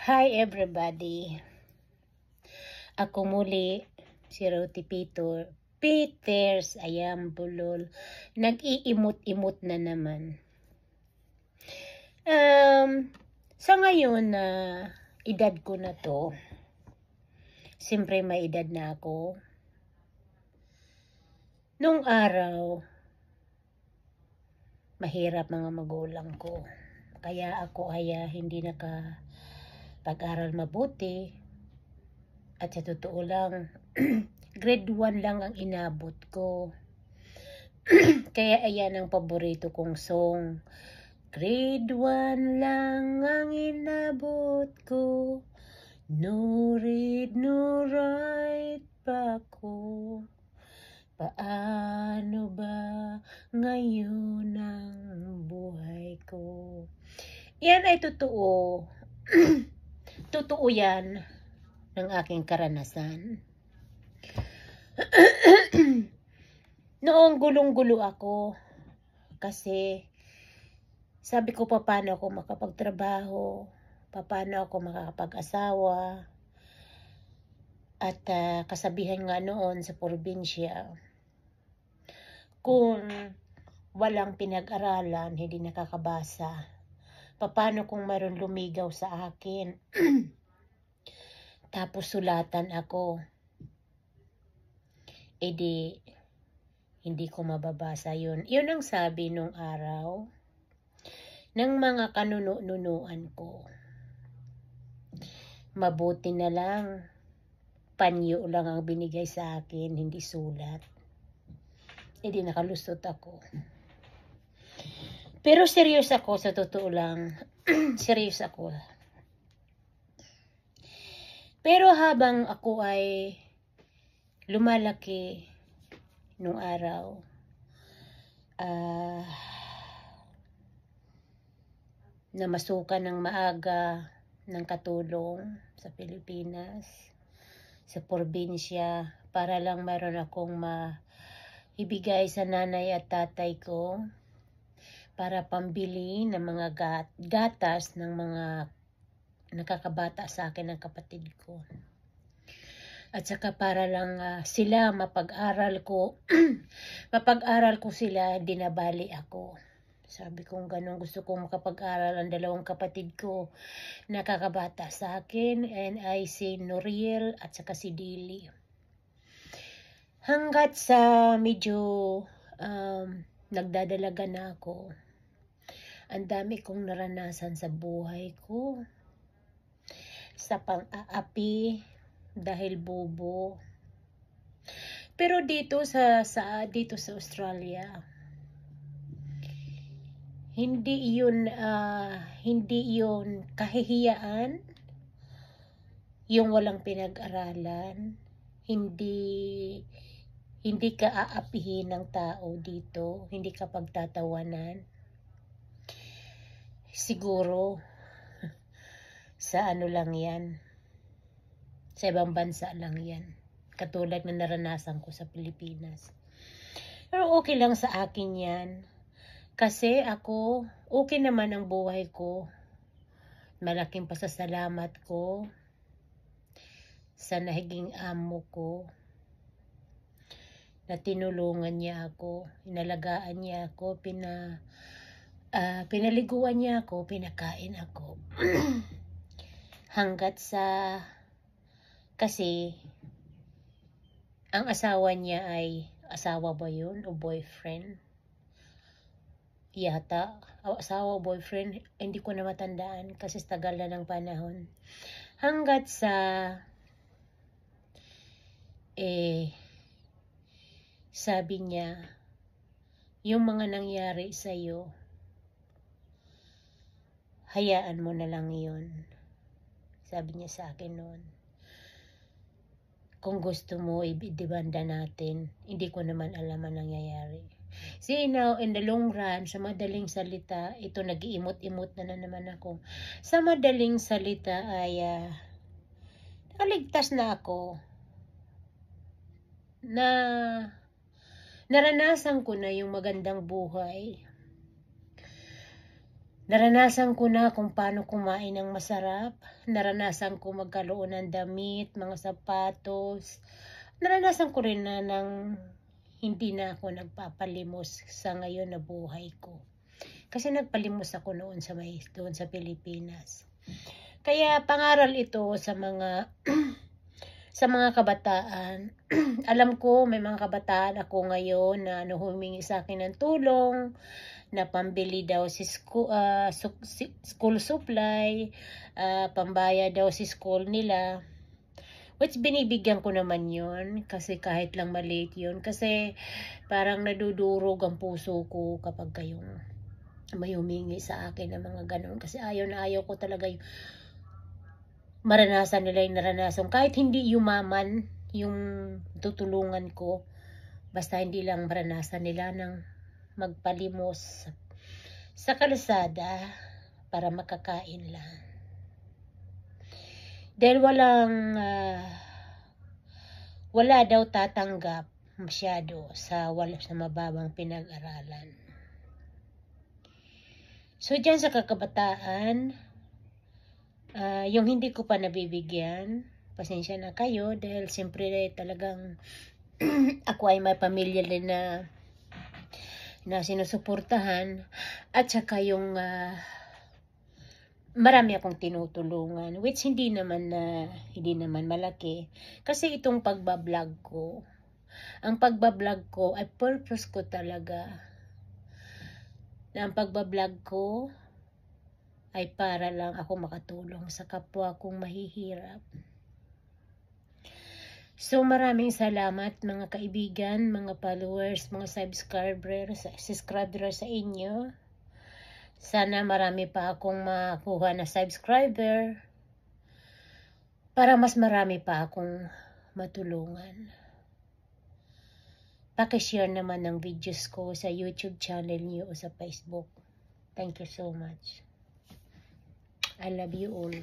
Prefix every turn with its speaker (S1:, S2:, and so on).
S1: Hi everybody. Ako muli, si Roti Peters, ayam bulol. Nag-iimot-imot na naman. Sa ngayon na edad ko na to, siyempre may edad na ako. Nung araw, mahirap mga magulang ko. Kaya ako ay hindi nakapag-aral mabuti. At sa totoo lang, grade 1 lang ang inabot ko. Kaya ayan ang paborito kong song. Grade 1 lang ang inabot ko. No read, no write pa ko. Paano ba ngayon ang buhay ko? Yan ay totoo. Totoo yan ng aking karanasan. Noong gulong-gulo ako kasi sabi ko paano ako makapagtrabaho, paano ako makakapag-asawa. At kasabihan nga noon sa probinsya, kung walang pinag-aralan, hindi nakakabasa, paano kung mayroon lumigaw sa akin? Tapos sulatan ako, edi hindi ko mababasa yun. Yun ang sabi nung araw ng mga kanunuan ko. Mabuti na lang, panyo lang ang binigay sa akin, hindi sulat. Edi nakalusot ako. Pero serious ako, sa totoo lang. Serious ako. Pero habang ako ay lumalaki nung araw, namasukan ng maaga ng katulong sa Pilipinas, sa probinsya, para lang mayroon akong maibigay sa nanay at tatay ko para pambili ng mga gatas ng mga nakakabata sa akin ng kapatid ko. At saka para lang sila mapag-aral ko, mapag-aral ko sila, dinabali ako. Sabi kong ganun, gusto kong makapag-aral ang dalawang kapatid ko nakakabata sa akin, and ay si Noriel at saka si Dili. Hanggat sa medyo nagdadalaga na ako, ang dami kong naranasan sa buhay ko. Sa pang-aapi, dahil bobo. Pero dito sa Australia, hindi yun kahihiyaan, yung walang pinag-aralan. Hindi ka aapihin ng tao dito, hindi ka pagtatawanan. Siguro sa ano lang yan, sa ibang bansa lang yan, katulad na naranasan ko sa Pilipinas. Pero okay lang sa akin yan, kasi ako, okay naman ang buhay ko. Malaking pasasalamat ko sa naging amo ko, na tinulungan niya ako, inalagaan niya ako, pinaliguan niya ako, pinakain ako. Hanggat sa, kasi ang asawa niya ay, asawa ba yun o boyfriend? Yata, asawa o boyfriend, hindi ko na matandaan kasi tagal na ng panahon. Hanggat sa sabi niya, yung mga nangyari sa'yo, hayaan mo na lang yun. Sabi niya sa akin noon. Kung gusto mo, ibidibanda natin. Hindi ko naman alam ang nangyayari. See now, in the long run, sa madaling salita, ito nag-iimot-imot na naman ako. Sa madaling salita ay nakaligtas na ako. Na naranasan ko na yung magandang buhay. Naranasan ko na kung paano kumain ng masarap. Naranasan ko magkaroon ng damit, mga sapatos. Naranasan ko rin na nang hindi na ako nagpapalimos sa ngayon na buhay ko. Kasi nagpalimos ako noon doon sa Pilipinas. Kaya pangaral ito sa mga sa mga kabataan. Alam ko may mga kabataan ako ngayon na humingi sa akin ng tulong, na pambili daw si school supply, pambaya daw si school nila. Which binibigyan ko naman yun, kasi kahit lang maliit yun. Kasi parang nadudurog ang puso ko kapag kayong may humingi sa akin ng mga ganun. Kasi ayaw na ayaw ko talaga yung maranasan nila yung naranasan. Kahit hindi yumaman yung tutulungan ko, basta hindi lang maranasan nila ng magpalimos sa kalsada para makakain lang. Dahil wala daw tatanggap masyado sa mababang pinag-aralan. So dyan sa kakabataan, yung hindi ko pa nabibigyan, pasensya na kayo dahil siyempre talagang ako ay may pamilya din na sinusuportahan, at saka yung marami akong tinutulungan, which hindi naman malaki. Kasi itong pagbablog ko, ang pagbablog ko ay purpose ko talaga. Na ang pagbablog ko ay para lang ako makatulong sa kapwa kong mahihirap. So maraming salamat mga kaibigan, mga followers, mga subscriber sa inyo. Sana marami pa akong makuha na subscriber para mas marami pa akong matulungan. Paki-share naman ng videos ko sa YouTube channel niyo o sa Facebook. Thank you so much. I love you all.